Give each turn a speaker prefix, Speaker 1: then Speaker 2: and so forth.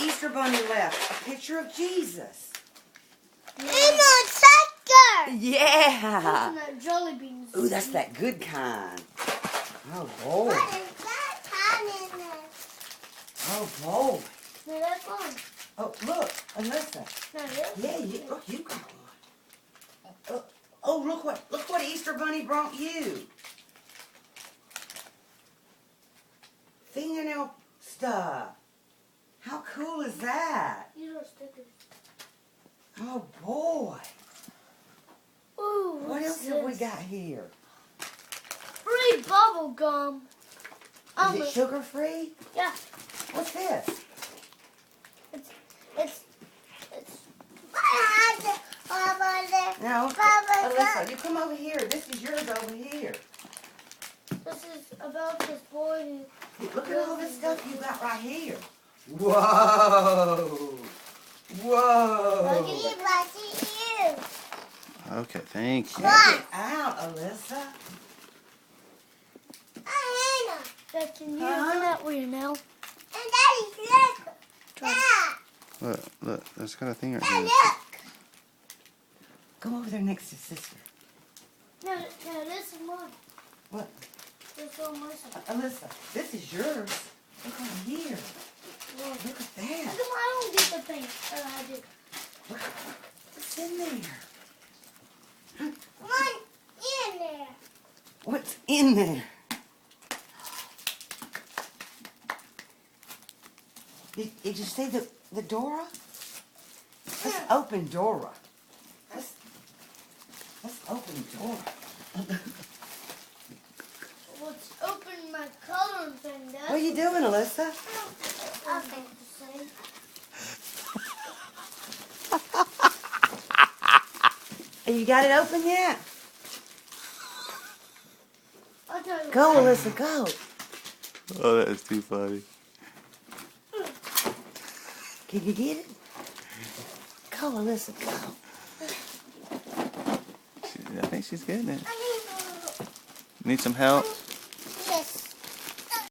Speaker 1: Easter Bunny left? A picture of Jesus.
Speaker 2: And a tractor.
Speaker 1: Yeah.
Speaker 2: Coconut jelly beans.
Speaker 1: Ooh, that's that good kind. Oh, boy.
Speaker 2: What is that kind in there?
Speaker 1: Oh, boy.
Speaker 2: No, that's fun.
Speaker 1: Oh, look, Alyssa.
Speaker 2: No, this?
Speaker 1: Yeah, look, you got one. Oh, look what Easter Bunny brought you. Fingernail stuff. How cool is that?
Speaker 2: These are stickers.
Speaker 1: Oh, boy.
Speaker 2: Ooh,
Speaker 1: What else have we got here?
Speaker 2: Free bubble gum.
Speaker 1: Is it sugar-free?
Speaker 2: Yeah.
Speaker 1: What's this?
Speaker 2: It's.
Speaker 1: No, Alyssa, you come over here. This is yours over here.
Speaker 2: This is about this boy who.
Speaker 1: Look at all this stuff you got right here. Whoa! Whoa!
Speaker 3: Okay, thank you.
Speaker 1: Check it out, Alyssa.
Speaker 2: Dad, can you
Speaker 1: Huh?
Speaker 2: open that with your nail?
Speaker 3: Look, there's got a thing right here.
Speaker 1: Come over there next to sister.
Speaker 2: No, this is mine.
Speaker 1: What?
Speaker 2: This is on my side.
Speaker 1: Alyssa, this is yours. Look over here.
Speaker 2: Look.
Speaker 1: Look at
Speaker 2: How
Speaker 1: that.
Speaker 2: come I don't get the thing that I did?
Speaker 1: Look what's in there.
Speaker 2: One in there.
Speaker 1: What's in there? Did you say the Dora? Let's open Dora. Let's open Dora.
Speaker 2: Let's open my coloring thing, Dad.
Speaker 1: What are you doing, Alyssa?
Speaker 2: I think the same.
Speaker 1: You got it open yet?
Speaker 2: I'll tell you
Speaker 1: Go,
Speaker 2: what.
Speaker 1: Alyssa, go.
Speaker 3: Oh, that is too funny.
Speaker 1: Can you get it? Go, Alyssa, go.
Speaker 3: I think she's getting it.
Speaker 2: I need
Speaker 3: Need some help?